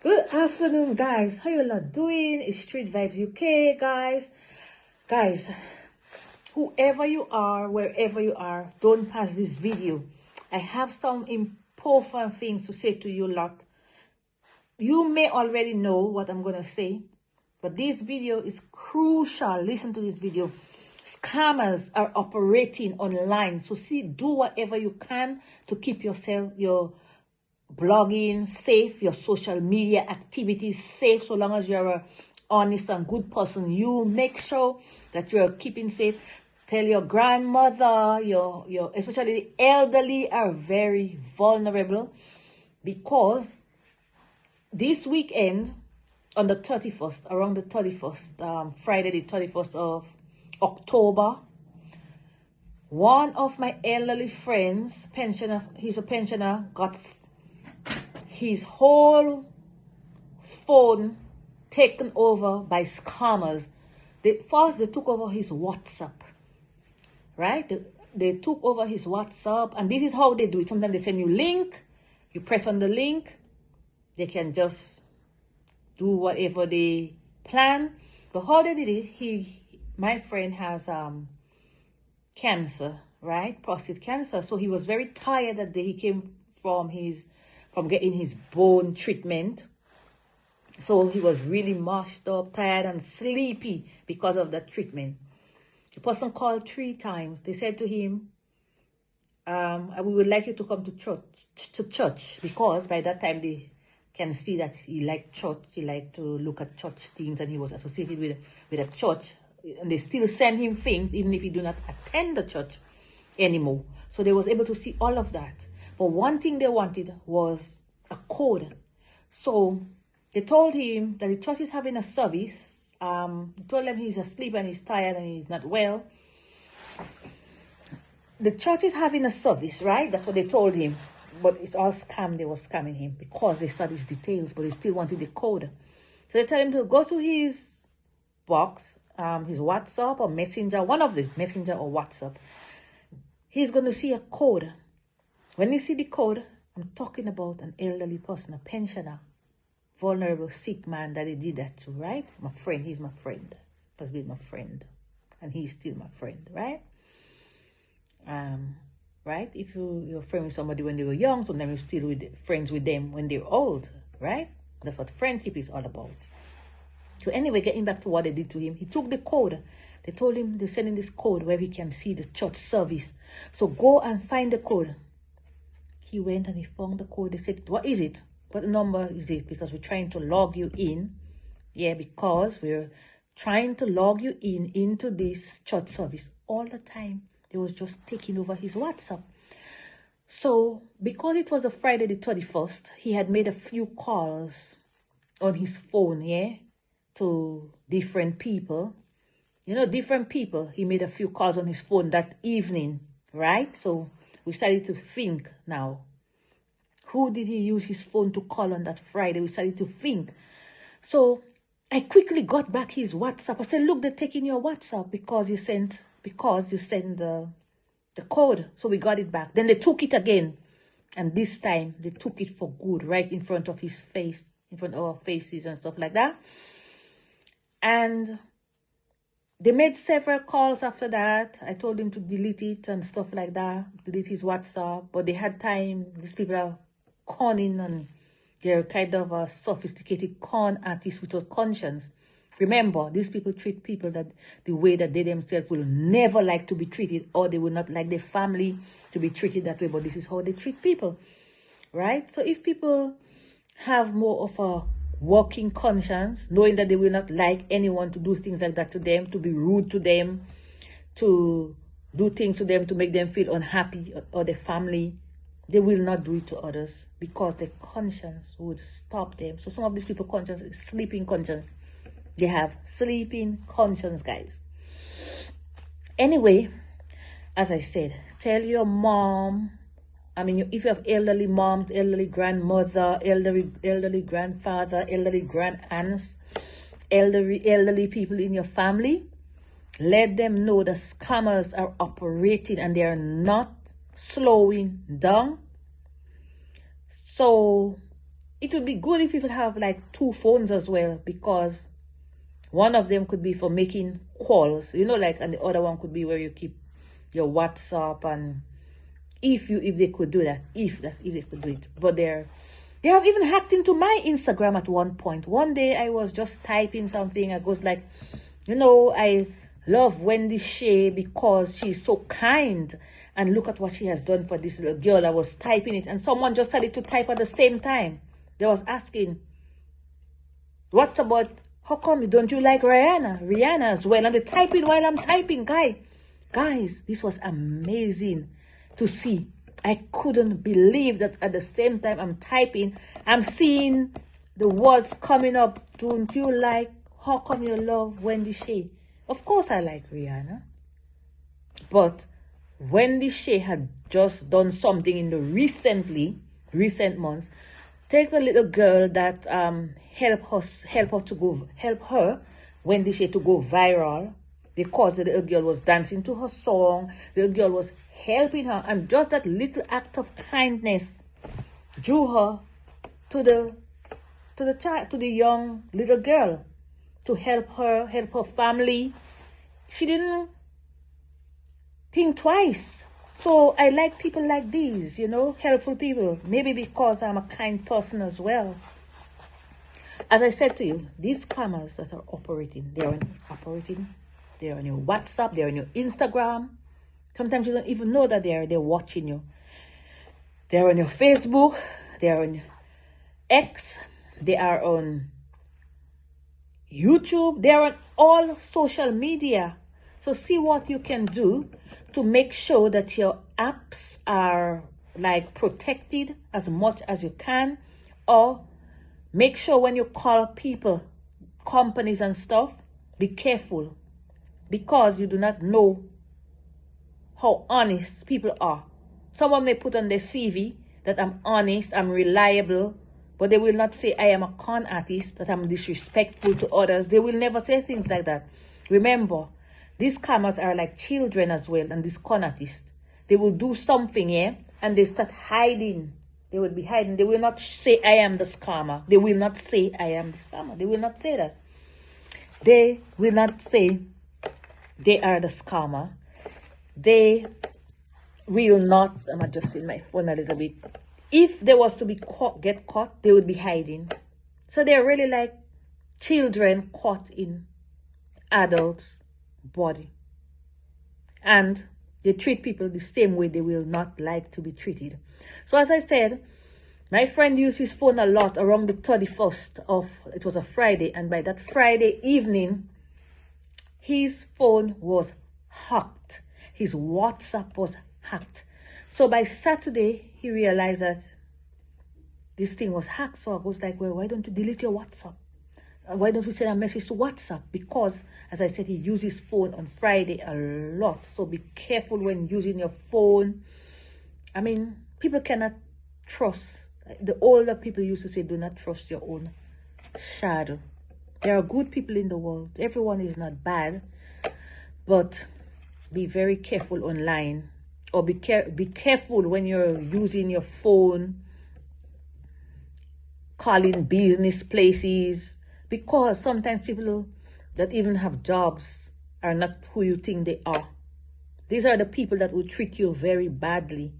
Good afternoon, guys. How you lot doing? It's Street Vibes UK, guys. Guys, whoever you are, wherever you are, don't pass this video. I have some important things to say to you lot. You may already know what I'm going to say, but this video is crucial. Listen to this video. Scammers are operating online. So do whatever you can to keep yourself, your blogging safe, your social media activities safe. So long as you're a honest and good person, you make sure that you're keeping safe. Tell your grandmother, your especially the elderly are very vulnerable, because this weekend on the 31st, around the 31st, Friday the 31st of October, one of my elderly friends, pensioner, he's a pensioner, got his whole phone taken over by scammers. First, they took over his WhatsApp, right? They took over his WhatsApp, and this is how they do it. Sometimes they send you a link, you press on the link, they can just do whatever they plan. But how they did it, my friend has cancer, right? Prostate cancer. So he was very tired that day. He came from getting his bone treatment. So he was really mashed up, tired and sleepy because of that treatment. The person called 3 times. They said to him, we would like you to come to church, because by that time they can see that he liked church. He liked to look at church things, and he was associated with a church. And they still send him things even if he do not attend the church anymore. So they was able to see all of that. But one thing they wanted was a code. So they told him that the church is having a service. They told him he's asleep and he's tired and he's not well. The church is having a service, right? That's what they told him. But it's all scam. They were scamming him because they saw these details, but they still wanted the code. So they tell him to go to his box, his WhatsApp or Messenger, one of the Messenger or WhatsApp. He's going to see a code. When you see the code, I'm talking about an elderly person, a pensioner, vulnerable, sick man that he did that to, right? My friend, he's my friend. Has been my friend. And he's still my friend, right? Right? If you're friends with somebody when they were young, sometimes you're still friends with them when they're old, right? That's what friendship is all about. So anyway, getting back to what they did to him, he took the code. They told him they're sending this code where he can see the church service. So go and find the code. He went and he found the code. They said, what is it? What number is it? Because we're trying to log you in. Yeah, because we're trying to log you into this church service. All the time, they was just taking over his WhatsApp. So because it was a Friday the 31st, he had made a few calls on his phone, yeah, to different people. You know, different people. He made a few calls on his phone that evening, right? So we started to think now, who did he use his phone to call on that Friday? We started to think. So I quickly got back his WhatsApp. I said, look, they're taking your WhatsApp because you sent the code. So we got it back. Then they took it again. And this time they took it for good, right in front of his face, in front of our faces and stuff like that. And they made several calls after that. I told him to delete it and stuff like that, delete his WhatsApp. But they had time. These people are conning, and they're kind of a sophisticated con artists with a conscience. Remember, these people treat people that the way that they themselves will never like to be treated, or they will not like their family to be treated that way. But this is how they treat people, right? So if people have more of a working conscience, knowing that they will not like anyone to do things like that to them, to be rude to them, to do things to them to make them feel unhappy, or their family, they will not do it to others because their conscience would stop them. So some of these people conscience is sleeping conscience. They have sleeping conscience, guys. Anyway, as I said, tell your mom, if you have elderly moms, elderly grandmother, elderly grandfather, elderly grandaunts, elderly people in your family, let them know the scammers are operating and they are not slowing down. So it would be good if you could have like 2 phones as well, because one of them could be for making calls, you know, like, and the other one could be where you keep your WhatsApp. And if they could do that, if they could do it. But they have even hacked into my Instagram at one point. One day I was just typing something. I was like, you know, I love Wendy Shay because she's so kind, and look at what she has done for this little girl. I was typing it, and someone just started to type at the same time. They was asking, what's about, how come don't you like Rihanna as well? And they typing while I'm typing. Guys, this was amazing to see. I couldn't believe that at the same time I'm typing, I'm seeing the words coming up. Don't you like, how come you love Wendy Shay? Of course I like Rihanna. But Wendy Shay had just done something in the recent months. Take the little girl that help her, Wendy Shay, to go viral, because the little girl was dancing to her song. The little girl was helping her, and just that little act of kindness drew her to the young little girl, to help her family. She didn't think twice. So I like people like these, you know, helpful people. Maybe because I'm a kind person as well. As I said to you, these scammers that are operating, they're on your WhatsApp, they're on your Instagram. Sometimes you don't even know that they're watching you. They're on your Facebook, they're on X, they are on YouTube, they're on all social media. So see what you can do to make sure that your apps are like protected as much as you can, or make sure when you call people, companies and stuff, be careful, because you do not know how honest people are. Someone may put on their CV that I'm honest, I'm reliable, but they will not say I am a con artist, that I'm disrespectful to others. They will never say things like that. Remember, these scammers are like children as well, and these con artists. They will do something, yeah, and they start hiding. They will be hiding. They will not say, I am the scammer. They will not say, I am the scammer. They will not say that. They will not say they are the scammer. They will not, I'm adjusting my phone a little bit. If they was to be get caught, they would be hiding. So they're really like children caught in adults' body. And they treat people the same way they will not like to be treated. So as I said, my friend used his phone a lot around the 31st of, it was a Friday, and by that Friday evening, his phone was hacked. His WhatsApp was hacked. So by Saturday, he realized that this thing was hacked. So I was like, well, why don't you delete your WhatsApp? Why don't we send a message to WhatsApp? Because, as I said, he used his phone on Friday a lot. So be careful when using your phone. I mean, people cannot trust. The older people used to say, do not trust your own shadow. There are good people in the world. Everyone is not bad. But be very careful online. Or be careful when you're using your phone, calling business places. Because sometimes people that even have jobs are not who you think they are. These are the people that will treat you very badly.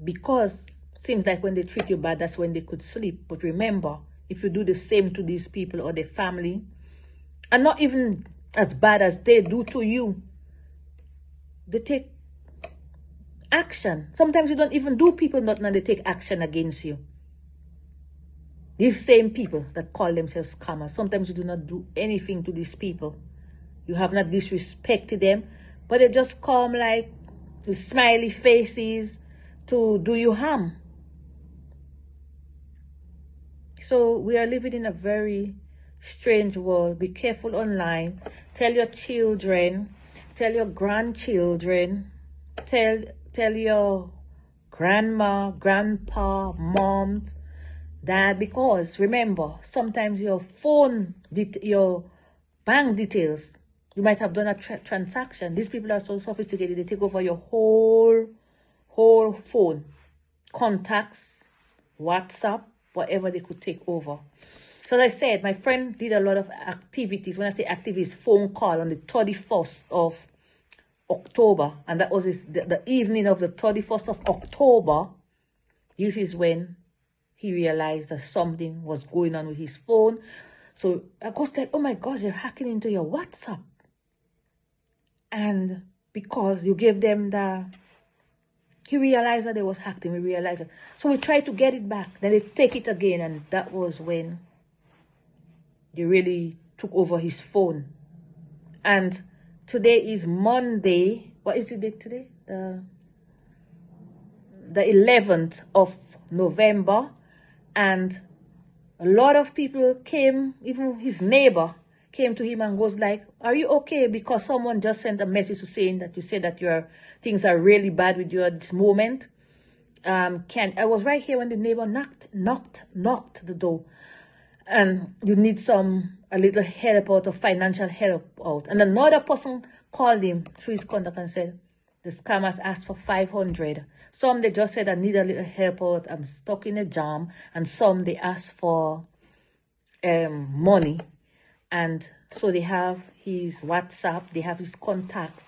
Because it seems like when they treat you bad, that's when they could sleep. But remember, if you do the same to these people or their family, and not even as bad as they do to you, they take action. Sometimes you don't even do people nothing and they take action against you. These same people that call themselves scammers, sometimes you do not do anything to these people. You have not disrespected them, but they just come like with smiley faces to do you harm. So we are living in a very strange world. Be careful online. Tell your children, tell your grandchildren, tell your grandma, grandpa, moms, dad, because remember, sometimes your phone, your bank details, you might have done a transaction. These people are so sophisticated, they take over your whole phone, contacts, WhatsApp, whatever they could take over. So as I said, my friend did a lot of activities. When I say activities, phone call on the 31st of October. And that was the evening of the 31st of October. This is when he realized that something was going on with his phone. So I was like, oh my gosh, they're hacking into your WhatsApp. And because you gave them he realized that they was hacked, and we realized it. So we tried to get it back. Then they take it again, and that was when they really took over his phone. And today is Monday. What is the date today? The 11th of November. And a lot of people came, even his neighbor came to him and was like, are you okay? Because someone just sent a message to saying that you said that things are really bad with you at this moment. I was right here when the neighbor knocked the door. And you need a little help out, of financial help out. And another person called him through his contact and said, the scammers asked for 500. Some they just said, I need a little help out, I'm stuck in a jam. And some they asked for money. And so they have his WhatsApp, they have his contacts.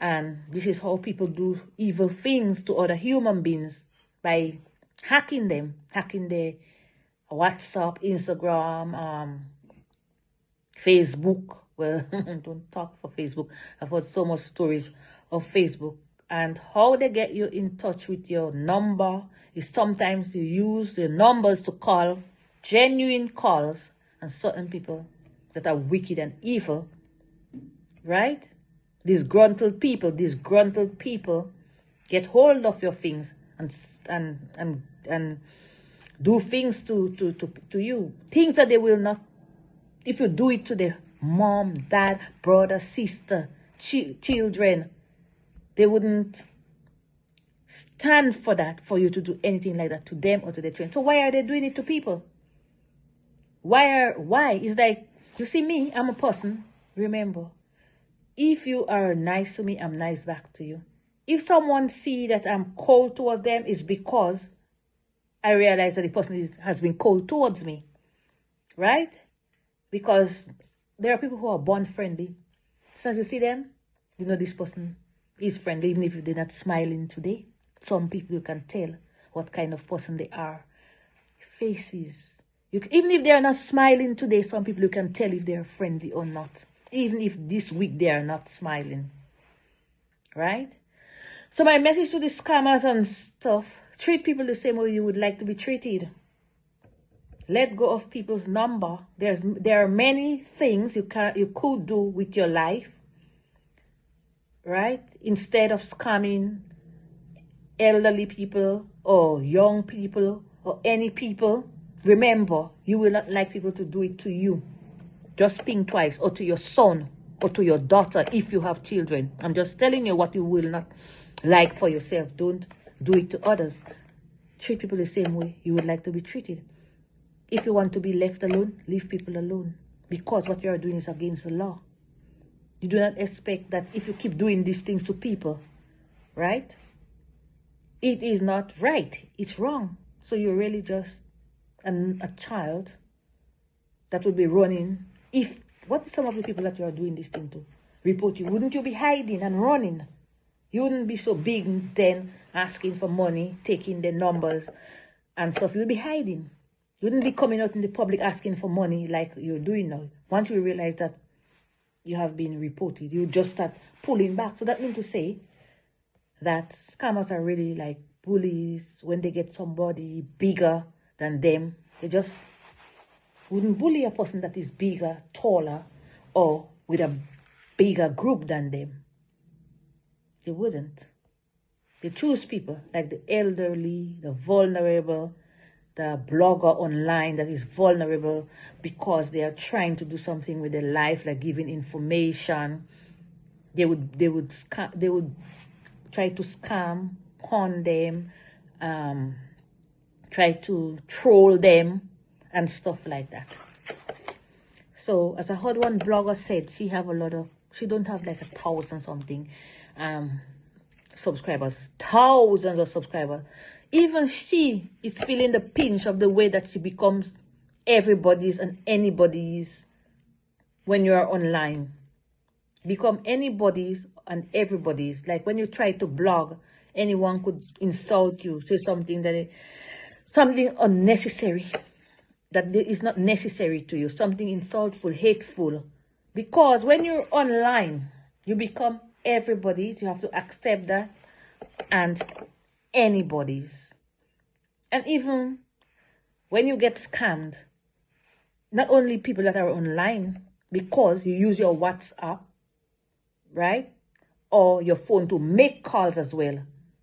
And this is how people do evil things to other human beings, by hacking them, hacking their WhatsApp, Instagram, Facebook. Well, don't talk for Facebook. I've heard so much stories of Facebook. And how they get you in touch with your number is sometimes you use the numbers to call genuine calls, and certain people that are wicked and evil, right? Disgruntled people get hold of your things and do things to you. Things that they will not, if you do it to the mom, dad, brother, sister, children, they wouldn't stand for that, for you to do anything like that to them or to their children. So why are they doing it to people? Why? It's like, you see me, I'm a person, remember, if you are nice to me, I'm nice back to you. If someone see that I'm cold towards them, it's because I realize that the person has been cold towards me, right? Because there are people who are born friendly. So as you see them, you know this person is friendly, even if they're not smiling today. Some people you can tell what kind of person they are. Faces. Even if they are not smiling today, some people you can tell if they are friendly or not. Even if this week they are not smiling. Right? So my message to the scammers and stuff, treat people the same way you would like to be treated. Let go of people's number. There are many things you could do with your life, right? Instead of scamming elderly people or young people or any people. Remember, you will not like people to do it to you. Just think twice, or to your son or to your daughter if you have children. I'm just telling you what you will not like for yourself. Don't do it to others. Treat people the same way you would like to be treated. If you want to be left alone, leave people alone. Because what you are doing is against the law. You do not expect that if you keep doing these things to people, right? It is not right. It's wrong. So you're really just a child that will be running. What some of the people that you are doing this thing to report you? Wouldn't you be hiding and running? You wouldn't be so big then asking for money, taking the numbers and stuff. You'll be hiding. You wouldn't be coming out in the public asking for money like you're doing now. Once you realize that you have been reported, you just start pulling back. So that means to say that scammers are really like bullies. When they get somebody bigger than them, they just wouldn't bully a person that is bigger, taller, or with a bigger group than them. They wouldn't. They choose people like the elderly, the vulnerable, the blogger online that is vulnerable because they are trying to do something with their life, like giving information. They would try to scam, con them, try to troll them and stuff like that. So as I heard one blogger said, she don't have like 1,000 something subscribers, thousands of subscribers. Even she is feeling the pinch of the way that she becomes everybody's and anybody's when you are online. Become anybody's and everybody's. Like when you try to blog, anyone could insult you, say something something unnecessary, that is not necessary to you, something insultful, hateful. Because when you're online, you become everybody's. You have to accept that, and anybody's. And even when you get scammed, not only people that are online, because you use your WhatsApp, right, or your phone to make calls as well,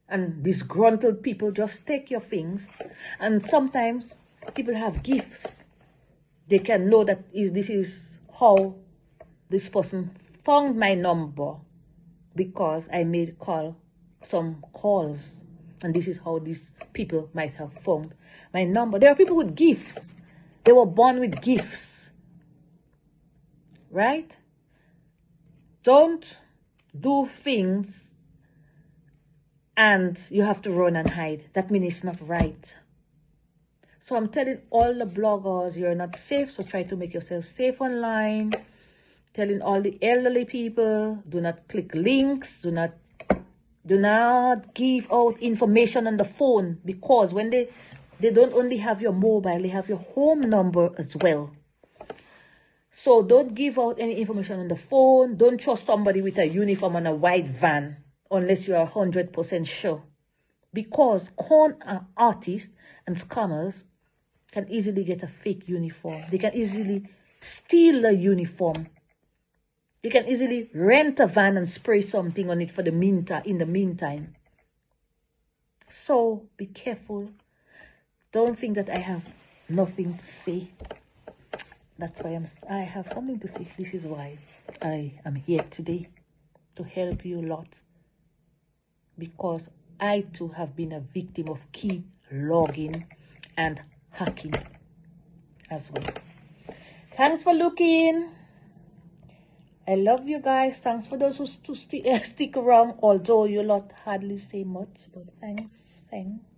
and disgruntled people just take your things. And sometimes people have gifts. They can know that this is how this person found my number, because I made some calls, and this is how these people might have found my number. There are people with gifts. They were born with gifts, right? Don't do things and you have to run and hide. That means it's not right. So I'm telling all the bloggers, you're not safe, so try to make yourself safe online. Telling all the elderly people, do not click links, do not give out information on the phone, because when they don't only have your mobile, they have your home number as well. So don't give out any information on the phone. Don't trust somebody with a uniform and a white van unless you are 100% sure. Because con artists and scammers can easily get a fake uniform. They can easily steal a uniform. They can easily rent a van and spray something on it for in the meantime. So be careful. Don't think that I have nothing to say. That's why I have something to say. This is why I am here today, to help you a lot. Because I too have been a victim of key logging and hacking as well. Thanks for looking. I love you guys. Thanks for those who stick around, although you lot hardly say much, but thanks.